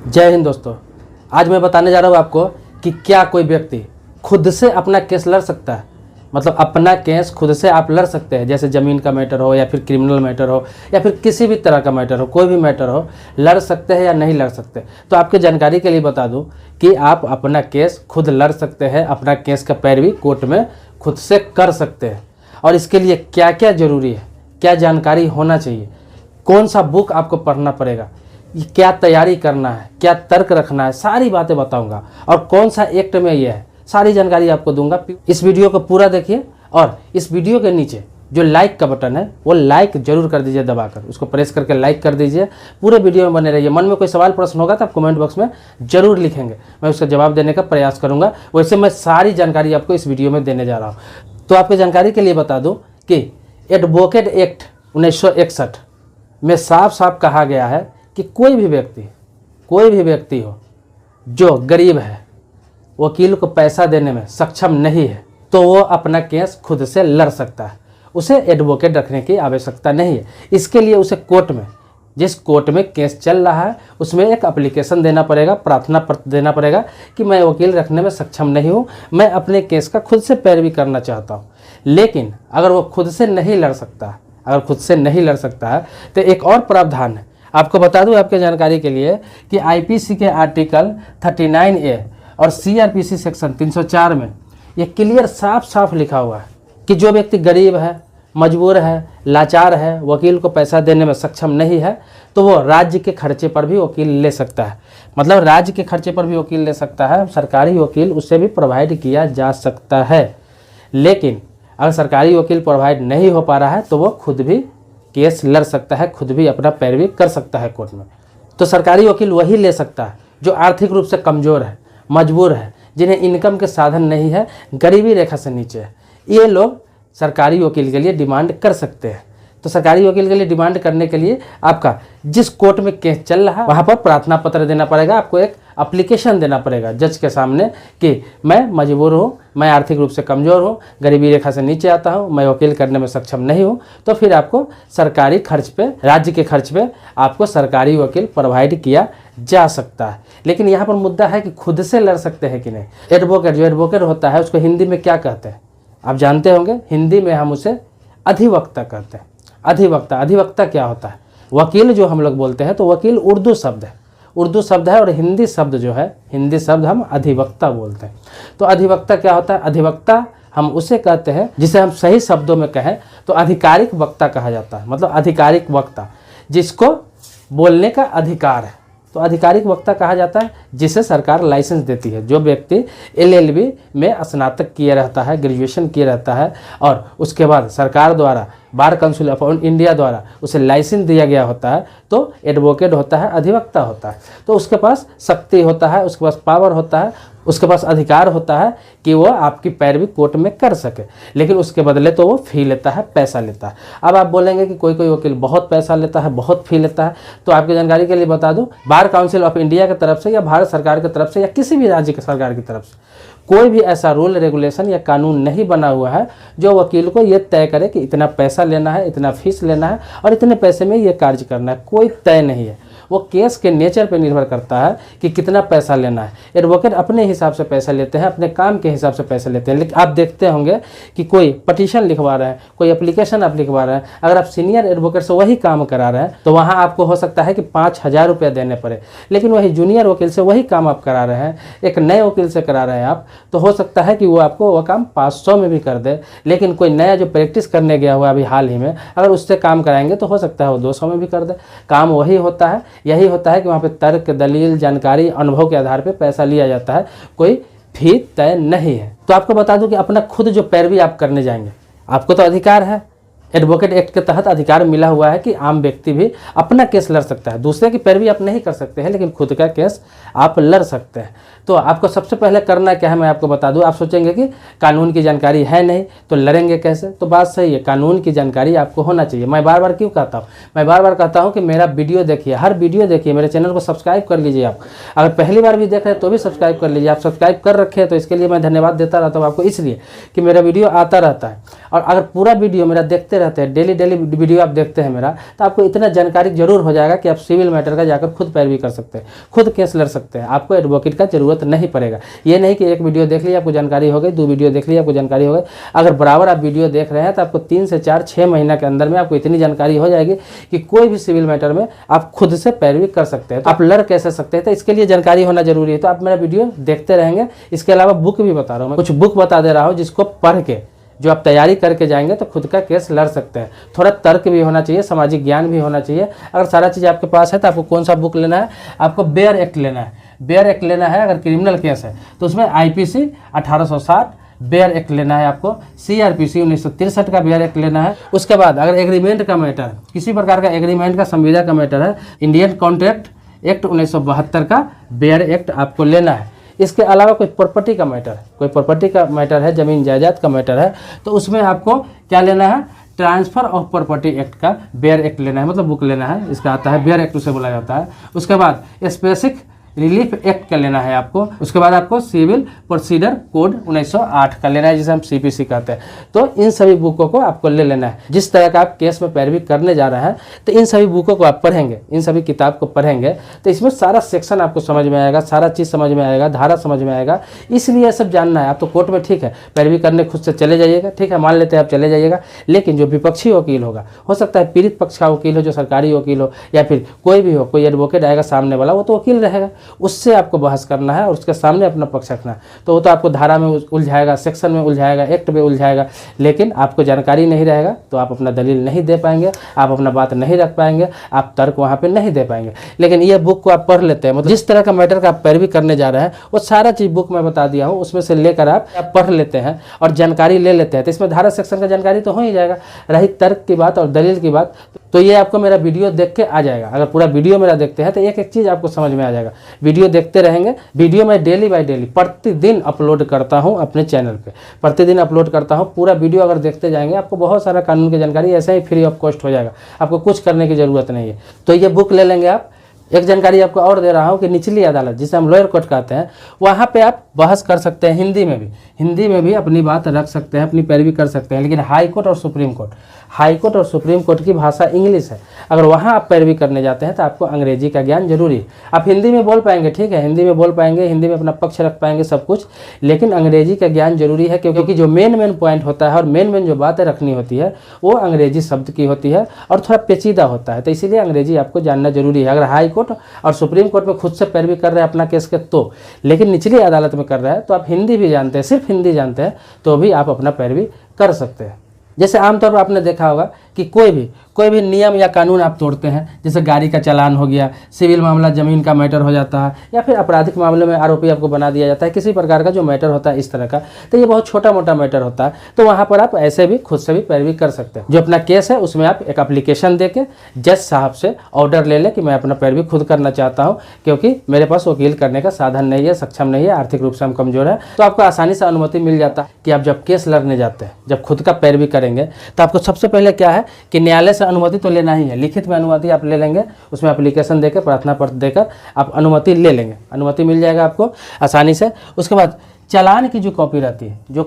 जय हिंद दोस्तों। आज मैं बताने जा रहा हूँ आपको कि क्या कोई व्यक्ति खुद से अपना केस लड़ सकता है। मतलब अपना केस खुद से आप लड़ सकते हैं, जैसे ज़मीन का मैटर हो या फिर क्रिमिनल मैटर हो या फिर किसी भी तरह का मैटर हो, कोई भी मैटर हो, लड़ सकते हैं या नहीं लड़ सकते। तो आपकी जानकारी के लिए बता दूं कि आप अपना केस खुद लड़ सकते हैं, अपना केस का पैरवी कोर्ट में खुद से कर सकते हैं। और इसके लिए क्या क्या ज़रूरी है, क्या जानकारी होना चाहिए, कौन सा बुक आपको पढ़ना पड़ेगा, क्या तैयारी करना है, क्या तर्क रखना है, सारी बातें बताऊंगा। और कौन सा एक्ट में ये है, सारी जानकारी आपको दूंगा। इस वीडियो को पूरा देखिए और इस वीडियो के नीचे जो लाइक का बटन है वो लाइक जरूर कर दीजिए, दबाकर उसको प्रेस करके लाइक कर दीजिए। पूरे वीडियो में बने रहिए। मन में कोई सवाल प्रश्न होगा तो आप कमेंट बॉक्स में जरूर लिखेंगे, मैं उसका जवाब देने का प्रयास करूंगा। वैसे मैं सारी जानकारी आपको इस वीडियो में देने जा रहा हूँ। तो आपकी जानकारी के लिए बता दूँ कि एडवोकेट एक्ट 1961 में साफ साफ कहा गया है कि कोई भी व्यक्ति हो जो गरीब है, वकील को पैसा देने में सक्षम नहीं है, तो वो अपना केस खुद से लड़ सकता है। उसे एडवोकेट रखने की आवश्यकता नहीं है। इसके लिए उसे कोर्ट में, जिस कोर्ट में केस चल रहा है, उसमें एक एप्लीकेशन देना पड़ेगा, प्रार्थना पत्र देना पड़ेगा कि मैं वकील रखने में सक्षम नहीं हूँ, मैं अपने केस का खुद से पैरवी करना चाहता हूँ। लेकिन अगर वो खुद से नहीं लड़ सकता है, तो एक और प्रावधान है। आपको बता दूं आपके जानकारी के लिए कि आईपीसी के आर्टिकल 39A और सीआरपीसी सेक्शन 304 में ये क्लियर साफ साफ लिखा हुआ है कि जो व्यक्ति गरीब है, मजबूर है, लाचार है, वकील को पैसा देने में सक्षम नहीं है, तो वो राज्य के खर्चे पर भी वकील ले सकता है। मतलब राज्य के खर्चे पर भी वकील ले सकता है, सरकारी वकील उससे भी प्रोवाइड किया जा सकता है। लेकिन अगर सरकारी वकील प्रोवाइड नहीं हो पा रहा है तो वो खुद भी केस लड़ सकता है, खुद भी अपना पैरवी कर सकता है कोर्ट में। तो सरकारी वकील वही ले सकता है जो आर्थिक रूप से कमज़ोर है, मजबूर है, जिन्हें इनकम के साधन नहीं है, गरीबी रेखा से नीचे है। ये लोग सरकारी वकील के लिए डिमांड कर सकते हैं। तो सरकारी वकील के लिए डिमांड करने के लिए आपका जिस कोर्ट में केस चल रहा है वहाँ पर प्रार्थना पत्र देना पड़ेगा, आपको एक एप्लीकेशन देना पड़ेगा जज के सामने कि मैं मजबूर हूँ, मैं आर्थिक रूप से कमज़ोर हूँ, गरीबी रेखा से नीचे आता हूँ, मैं वकील करने में सक्षम नहीं हूँ। तो फिर आपको सरकारी खर्च पे, राज्य के खर्च पे आपको सरकारी वकील प्रोवाइड किया जा सकता है। लेकिन यहाँ पर मुद्दा है कि खुद से लड़ सकते हैं कि नहीं। जो एडवोकेट होता है उसको हिंदी में क्या कहते हैं आप जानते होंगे। हिंदी में हम उसे अधिवक्ता कहते हैं। अधिवक्ता क्या होता है? वकील जो हम लोग बोलते हैं, तो वकील उर्दू शब्द है और हिंदी शब्द हम अधिवक्ता बोलते हैं। तो अधिवक्ता क्या होता है? अधिवक्ता हम उसे कहते हैं जिसे हम सही शब्दों में कहें तो आधिकारिक वक्ता कहा जाता है। मतलब आधिकारिक वक्ता जिसको बोलने का अधिकार है, तो आधिकारिक वक्ता कहा जाता है जिसे सरकार लाइसेंस देती है। जो व्यक्ति LLB में स्नातक किए रहता है, ग्रेजुएशन किए रहता है और उसके बाद सरकार द्वारा, बार काउंसिल ऑफ इंडिया द्वारा उसे लाइसेंस दिया गया होता है, तो एडवोकेट होता है, अधिवक्ता होता है। तो उसके पास शक्ति होता है, उसके पास पावर होता है, उसके पास अधिकार होता है कि वो आपकी पैरवी कोर्ट में कर सके। लेकिन उसके बदले तो वो फ़ी लेता है, पैसा लेता है। अब आप बोलेंगे कि कोई वकील बहुत पैसा लेता है, बहुत फ़ी लेता है। तो आपकी जानकारी के लिए बता दूं, बार काउंसिल ऑफ इंडिया की तरफ से या भारत सरकार की तरफ से या किसी भी राज्य की सरकार की तरफ से कोई भी ऐसा रूल, रेगुलेशन या कानून नहीं बना हुआ है जो वकील को ये तय करे कि इतना पैसा लेना है, इतना फीस लेना है और इतने पैसे में ये कार्य करना है। कोई तय नहीं है। वो केस के नेचर पर निर्भर करता है कि कितना पैसा लेना है। एडवोकेट अपने हिसाब से पैसा लेते हैं, अपने काम के हिसाब से पैसे लेते हैं। लेकिन आप देखते होंगे कि कोई पटिशन लिखवा रहे हैं, कोई एप्लीकेशन आप लिखवा रहे हैं, अगर आप सीनियर एडवोकेट से वही काम करा रहे हैं तो वहाँ आपको हो सकता है कि 5,000 रुपये देने पड़े। लेकिन वही जूनियर वकील से वही काम आप करा रहे हैं, एक नए वकील से करा रहे हैं आप, तो हो सकता है कि वो आपको वह काम 500 में भी कर दे। लेकिन कोई नया जो प्रैक्टिस करने गया हुआ अभी हाल ही में, अगर उससे काम कराएंगे तो हो सकता है वो 200 में भी कर दे। काम वही होता है। यही होता है कि वहाँ पे तर्क, दलील, जानकारी, अनुभव के आधार पे पैसा लिया जाता है, कोई फी तय नहीं है। तो आपको बता दूं कि अपना खुद जो पैरवी आप करने जाएंगे, आपको तो अधिकार है, एडवोकेट एक्ट के तहत अधिकार मिला हुआ है कि आम व्यक्ति भी अपना केस लड़ सकता है। दूसरे की पैरवी आप नहीं कर सकते हैं, लेकिन खुद का केस आप लड़ सकते हैं। तो आपको सबसे पहले करना क्या है मैं आपको बता दूं। आप सोचेंगे कि कानून की जानकारी है नहीं तो लड़ेंगे कैसे? तो बात सही है, कानून की जानकारी आपको होना चाहिए। मैं बार बार क्यों कहता हूँ? मैं बार बार कहता हूँ कि मेरा वीडियो देखिए, हर वीडियो देखिए, मेरे चैनल को सब्सक्राइब कर लीजिए। आप अगर पहली बार भी देख रहे हैं तो भी सब्सक्राइब कर लीजिए। आप सब्सक्राइब कर रखे हैं तो इसके लिए मैं धन्यवाद देता रहता हूँ आपको, इसलिए कि मेरा वीडियो आता रहता है। और अगर पूरा वीडियो मेरा देखते देखते रहते हैं, डेली डेली वीडियो आप देखते हैं मेरा, तो आपको इतना जानकारी जरूर हो जाएगा कि आप सिविल मैटर का जाकर खुद पैरवी कर सकते हैं, खुद केस लड़ सकते हैं, आपको एडवोकेट का जरूरत नहीं पड़ेगा। ये नहीं कि एक वीडियो देख लिया आपको जानकारी हो गई, 2 वीडियो देख लिया आपको जानकारी हो गई। अगर बराबर आप वीडियो देख रहे हैं तो आपको 3 से 4 6 महीना के अंदर में आपको इतनी जानकारी हो जाएगी कि कोई भी सिविल मैटर में आप खुद से पैरवी कर सकते हैं। तो आप लड़ कैसे सकते हैं, तो इसके लिए जानकारी होना जरूरी है। तो आप मेरा वीडियो देखते रहेंगे। इसके अलावा बुक भी बता रहा हूँ, मैं कुछ बुक बता दे रहा हूँ जिसको पढ़ के जो आप तैयारी करके जाएंगे तो खुद का केस लड़ सकते हैं। थोड़ा तर्क भी होना चाहिए, सामाजिक ज्ञान भी होना चाहिए। अगर सारा चीज़ आपके पास है तो आपको कौन सा बुक लेना है, आपको बेयर एक्ट लेना है। बेयर एक्ट लेना है अगर क्रिमिनल केस है तो उसमें IPC 1860 बेयर एक्ट लेना है आपको, CRPC 1963 का बेयर एक्ट लेना है। उसके बाद अगर एग्रीमेंट का मैटर, किसी प्रकार का एग्रीमेंट का संविदा का मैटर है, इंडियन कॉन्ट्रैक्ट एक्ट 1972 का बेयर एक्ट आपको लेना है। इसके अलावा कोई प्रॉपर्टी का मैटर, कोई प्रॉपर्टी का मैटर है, ज़मीन जायदाद का मैटर है, तो उसमें आपको क्या लेना है, ट्रांसफ़र ऑफ प्रॉपर्टी एक्ट का बेयर एक्ट लेना है, मतलब बुक लेना है। इसका आता है बेयर एक्ट उसे बोला जाता है। उसके बाद स्पेसिफिक रिलीफ एक्ट का लेना है आपको। उसके बाद आपको सिविल प्रोसीजर कोड 1908 का लेना है, जिसे हम CPC कहते हैं। तो इन सभी बुकों को आपको ले लेना है। जिस तरह का आप केस में पैरवी करने जा रहे हैं तो इन सभी बुकों को आप पढ़ेंगे, इन सभी किताब को पढ़ेंगे तो इसमें सारा सेक्शन आपको समझ में आएगा, सारा चीज़ समझ में आएगा, धारा समझ में आएगा। इसलिए ये सब जानना है। आप तो कोर्ट में ठीक है पैरवी करने खुद से चले जाइएगा, ठीक है, मान लेते हैं आप चले जाइएगा, लेकिन जो विपक्षी वकील होगा, हो सकता है पीड़ित पक्ष का वकील हो, जो सरकारी वकील हो, या फिर कोई भी हो, कोई एडवोकेट आएगा सामने वाला, वो तो वकील रहेगा, उससे आपको बहस करना है और उसके सामने अपना पक्ष रखना है। तो वो तो आपको धारा में उलझाएगा, सेक्शन में उलझाएगा, एक्ट में उलझाएगा, लेकिन आपको जानकारी नहीं रहेगा तो आप अपना दलील नहीं दे पाएंगे, आप अपना बात नहीं रख पाएंगे, आप तर्क वहाँ पे नहीं दे पाएंगे। लेकिन ये बुक को आप पढ़ लेते हैं, मतलब जिस तरह का मैटर का आप पैरवी करने जा रहे हैं वो सारा चीज़ बुक में बता दिया हूँ, उसमें से लेकर आप पढ़ लेते हैं और जानकारी ले लेते हैं। तो इसमें धारा सेक्शन का जानकारी तो हो ही जाएगा। रही तर्क की बात और दलील की बात, तो ये आपको मेरा वीडियो देख के आ जाएगा। अगर पूरा वीडियो मेरा देखते हैं तो एक एक चीज़ आपको समझ में आ जाएगा। वीडियो देखते रहेंगे। वीडियो मैं डेली बाय डेली प्रतिदिन अपलोड करता हूं अपने चैनल पे, प्रतिदिन अपलोड करता हूं। पूरा वीडियो अगर देखते जाएंगे आपको बहुत सारा कानून की जानकारी ऐसे ही फ्री ऑफ कॉस्ट हो जाएगा, आपको कुछ करने की ज़रूरत नहीं है। तो ये बुक ले लेंगे आप। एक जानकारी आपको और दे रहा हूँ कि निचली अदालत, जिसे हम लोअर कोर्ट कहते हैं, वहाँ पे आप बहस कर सकते हैं हिंदी में भी अपनी बात रख सकते हैं, अपनी पैरवी कर सकते हैं। लेकिन हाई कोर्ट और सुप्रीम कोर्ट की भाषा इंग्लिश है। अगर वहाँ आप पैरवी करने जाते हैं तो आपको अंग्रेजी का ज्ञान जरूरी है। आप हिंदी में बोल पाएंगे, ठीक है, हिंदी में बोल पाएंगे, हिंदी में अपना पक्ष रख पाएंगे सब कुछ, लेकिन अंग्रेजी का ज्ञान जरूरी है, क्योंकि जो मेन पॉइंट होता है और मेन जो बातें रखनी होती है वो अंग्रेजी शब्द की होती है और थोड़ा पेचीदा होता है। तो इसीलिए अंग्रेजी आपको जानना जरूरी है। अगर हाई कोर्ट और सुप्रीम कोर्ट में खुद से पैरवी कर रहे हैं अपना केस के तो, लेकिन निचली अदालत में कर रहे हैं तो आप हिंदी भी जानते हैं, सिर्फ हिंदी जानते हैं तो भी आप अपना पैरवी कर सकते हैं। जैसे आमतौर पर आपने देखा होगा कि कोई भी नियम या कानून आप तोड़ते हैं, जैसे गाड़ी का चालान हो गया, सिविल मामला ज़मीन का मैटर हो जाता है, या फिर आपराधिक मामले में आरोपी आपको बना दिया जाता है, किसी प्रकार का जो मैटर होता है इस तरह का, तो ये बहुत छोटा मोटा मैटर होता है। तो वहाँ पर आप ऐसे भी खुद से भी पैरवी कर सकते हैं। जो अपना केस है उसमें आप एक एप्लीकेशन दे के जज साहब से ऑर्डर ले लें कि मैं अपना पैरवी खुद करना चाहता हूँ, क्योंकि मेरे पास वकील करने का साधन नहीं है, सक्षम नहीं है, आर्थिक रूप से हम कमज़ोर है। तो आपको आसानी से अनुमति मिल जाता है कि आप जब केस लड़ने जाते हैं, जब खुद का पैरवी करेंगे, तो आपको सबसे पहले क्या है कि न्यायालय से अनुमति तो लेना ही है। लिखित में अनुमति आप ले लेंगे, उसमें एप्लीकेशन देकर, प्रार्थना पत्र देकर आप अनुमति ले लेंगे, अनुमति मिल जाएगा आपको आसानी से। उसके बाद चालान की जो कॉपी रहती है, जो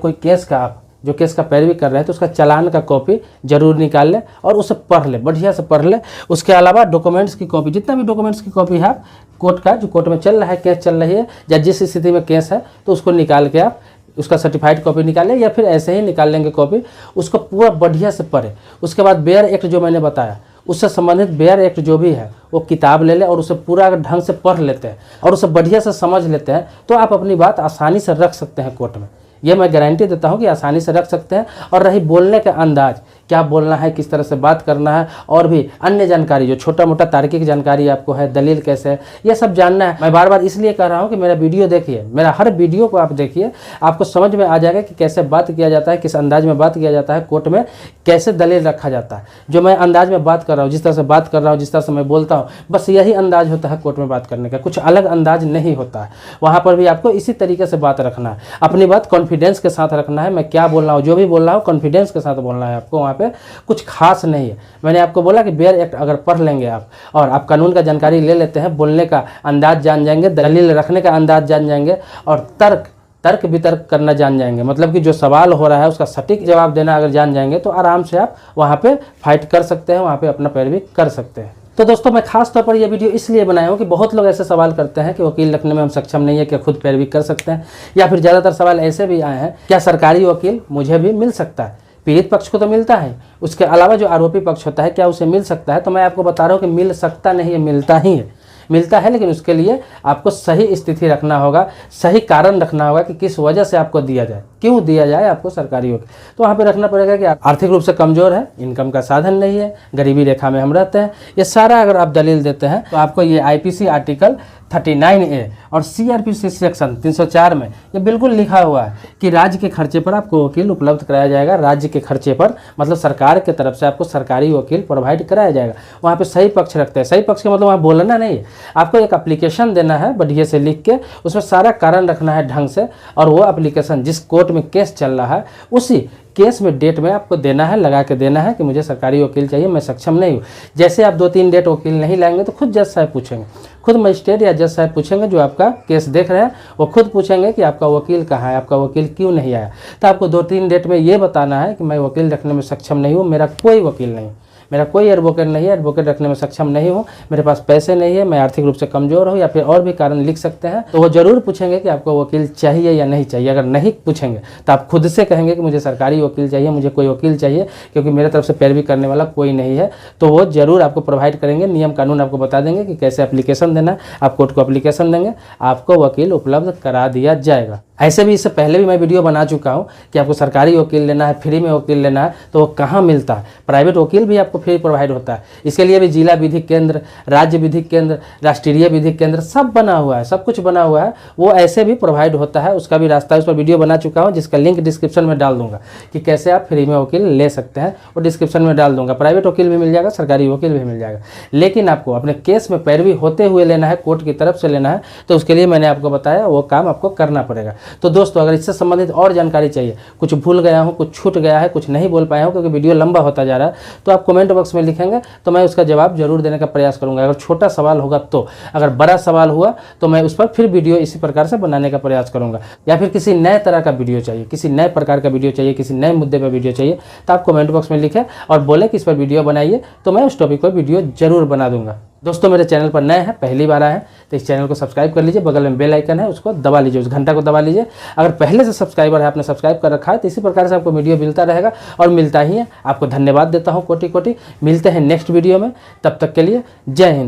केस का पैरवी कर रहे हैं तो उसका चालान का कॉपी जरूर निकाल ले और उसे पढ़ ले, बढ़िया से पढ़ ले। उसके अलावा डॉक्यूमेंट्स की कॉपी, जितना भी डॉक्यूमेंट्स की कॉपी है आप कोर्ट का, जो कोर्ट में चल रहा है, केस चल रही है या जिस स्थिति में केस है, तो उसको निकाल के आप उसका सर्टिफाइड कॉपी निकालें या फिर ऐसे ही निकाल लेंगे कॉपी, उसको पूरा बढ़िया से पढ़े। उसके बाद बेयर एक्ट जो मैंने बताया, उससे संबंधित बेयर एक्ट जो भी है वो किताब ले लें और उसे पूरा ढंग से पढ़ लेते हैं और उसे बढ़िया से समझ लेते हैं, तो आप अपनी बात आसानी से रख सकते हैं कोर्ट में। ये मैं गारंटी देता हूँ कि आसानी से रख सकते हैं। और रही बोलने का अंदाज, क्या बोलना है, किस तरह से बात करना है, और भी अन्य जानकारी जो छोटा मोटा तार्किक जानकारी आपको है, दलील कैसे है, ये सब जानना है। मैं बार बार इसलिए कह रहा हूँ कि मेरा वीडियो देखिए, मेरा हर वीडियो को आप देखिए, आपको समझ में आ जाएगा कि कैसे बात किया जाता है, किस अंदाज में बात किया जाता है, कोर्ट में कैसे दलील रखा जाता है। जो मैं अंदाज में बात कर रहा हूँ, जिस तरह से बात कर रहा हूँ, जिस तरह से मैं बोलता हूँ, बस यही अंदाज होता है कोर्ट में बात करने का, कुछ अलग अंदाज नहीं होता है। वहाँ पर भी आपको इसी तरीके से बात रखना है, अपनी बात कॉन्फिडेंस के साथ रखना है। मैं क्या बोल रहा हूँ, जो भी बोल रहा हूँ कॉन्फिडेंस के साथ बोलना है आपको। वहाँ पे कुछ खास नहीं है। मैंने आपको बोला कि बेयर एक्ट अगर पढ़ लेंगे आप और आप कानून का जानकारी ले लेते हैं, बोलने का अंदाज जान जाएंगे, दलील रखने का अंदाज जान जाएंगे और तर्क तर्क वितर्क करना जान जाएंगे, मतलब कि जो सवाल हो रहा है उसका सटीक जवाब देना अगर जान जाएंगे तो आराम से आप वहाँ पे फाइट कर सकते हैं, वहाँ पे अपना पैरवी कर सकते हैं। तो दोस्तों मैं खास तौर पर यह वीडियो इसलिए बनाया हूँ कि बहुत लोग ऐसे सवाल करते हैं कि वकील रखने में हम सक्षम नहीं है, क्या खुद पैरवी कर सकते हैं, या फिर ज़्यादातर सवाल ऐसे भी आए हैं क्या सरकारी वकील मुझे भी मिल सकता है। पीड़ित पक्ष को तो मिलता है, उसके अलावा जो आरोपी पक्ष होता है क्या उसे मिल सकता है? तो मैं आपको बता रहा हूँ कि मिल सकता नहीं है, मिलता ही है, मिलता है। लेकिन उसके लिए आपको सही स्थिति रखना होगा, सही कारण रखना होगा कि किस वजह से आपको दिया जाए, क्यों दिया जाए आपको सरकारी वकील। तो वहाँ पे रखना पड़ेगा कि आर्थिक रूप से कमज़ोर है, इनकम का साधन नहीं है, गरीबी रेखा में हम रहते हैं। ये सारा अगर आप दलील देते हैं तो आपको ये IPC आर्टिकल 39A और CRPC सेक्शन 304 में ये बिल्कुल लिखा हुआ है कि राज्य के खर्चे पर आपको वकील उपलब्ध कराया जाएगा। राज्य के खर्चे पर मतलब सरकार की तरफ से आपको सरकारी वकील प्रोवाइड कराया जाएगा। वहाँ पे सही पक्ष रखते हैं, सही पक्ष का मतलब वहाँ बोलना नहीं है, आपको एक एप्लीकेशन देना है बढ़िया से लिख के, उसमें सारा कारण रखना है ढंग से, और वो एप्लीकेशन जिस कोर्ट में केस चल रहा है उसी केस में डेट में आपको देना है, लगा के देना है कि मुझे सरकारी वकील चाहिए, मैं सक्षम नहीं हूँ। जैसे आप 2-3 डेट वकील नहीं लाएंगे तो खुद जज साहब पूछेंगे, खुद मजिस्ट्रेट या जज साहब पूछेंगे जो आपका केस देख रहे हैं, वो खुद पूछेंगे कि आपका वकील कहाँ है, आपका वकील क्यों नहीं आया। तो आपको 2-3 डेट में ये बताना है कि मैं वकील रखने में सक्षम नहीं हूँ, मेरा कोई वकील नहीं, मेरा कोई एडवोकेट नहीं है, एडवोकेट रखने में सक्षम नहीं हूँ, मेरे पास पैसे नहीं है, मैं आर्थिक रूप से कमज़ोर हूँ, या फिर और भी कारण लिख सकते हैं। तो वो ज़रूर पूछेंगे कि आपको वकील चाहिए या नहीं चाहिए। अगर नहीं पूछेंगे तो आप खुद से कहेंगे कि मुझे सरकारी वकील चाहिए, मुझे कोई वकील चाहिए क्योंकि मेरे तरफ से पैरवी करने वाला कोई नहीं है, तो वो ज़रूर आपको प्रोवाइड करेंगे। नियम कानून आपको बता देंगे कि कैसे एप्लीकेशन देना है, आप कोर्ट को एप्लीकेशन देंगे, आपको वकील उपलब्ध करा दिया जाएगा। ऐसे भी इससे पहले भी मैं वीडियो बना चुका हूँ कि आपको सरकारी वकील लेना है, फ्री में वकील लेना है तो वो कहाँ मिलता है। प्राइवेट वकील भी आपको फ्री प्रोवाइड होता है, इसके लिए भी जिला विधिक केंद्र, राज्य विधिक केंद्र, राष्ट्रीय विधिक केंद्र सब बना हुआ है, सब कुछ बना हुआ है, वो ऐसे भी प्रोवाइड होता है। उसका भी रास्ता उस पर वीडियो बना चुका हूँ जिसका लिंक डिस्क्रिप्शन में डाल दूंगा कि कैसे आप फ्री में वकील ले सकते हैं, वो डिस्क्रिप्शन में डाल दूंगा। प्राइवेट वकील भी मिल जाएगा, सरकारी वकील भी मिल जाएगा, लेकिन आपको अपने केस में पैरवी होते हुए लेना है, कोर्ट की तरफ से लेना है, तो उसके लिए मैंने आपको बताया वो काम आपको करना पड़ेगा। तो दोस्तों अगर इससे संबंधित और जानकारी चाहिए, कुछ भूल गया हूँ, कुछ छूट गया है, कुछ नहीं बोल पाया हूँ क्योंकि वीडियो लंबा होता जा रहा है, तो आप कमेंट बॉक्स में लिखेंगे तो मैं उसका जवाब जरूर देने का प्रयास करूंगा। अगर छोटा सवाल होगा तो, अगर बड़ा सवाल हुआ तो मैं उस पर फिर वीडियो इसी प्रकार से बनाने का प्रयास करूंगा। या फिर किसी नए तरह का वीडियो चाहिए, किसी नए प्रकार का वीडियो चाहिए, किसी नए मुद्दे पर वीडियो चाहिए, तो आप कमेंट बॉक्स में लिखें और बोले कि इस पर वीडियो बनाइए, तो मैं उस टॉपिक पर वीडियो जरूर बना दूंगा। दोस्तों मेरे चैनल पर नए हैं, पहली बार आए हैं तो इस चैनल को सब्सक्राइब कर लीजिए, बगल में बेल आइकन है उसको दबा लीजिए, उस घंटा को दबा लीजिए। अगर पहले से सब्सक्राइबर है, आपने सब्सक्राइब कर रखा है, तो इसी प्रकार से आपको वीडियो मिलता रहेगा और मिलता ही है। आपको धन्यवाद देता हूँ कोटि कोटि। मिलते हैं नेक्स्ट वीडियो में, तब तक के लिए जय हिंद।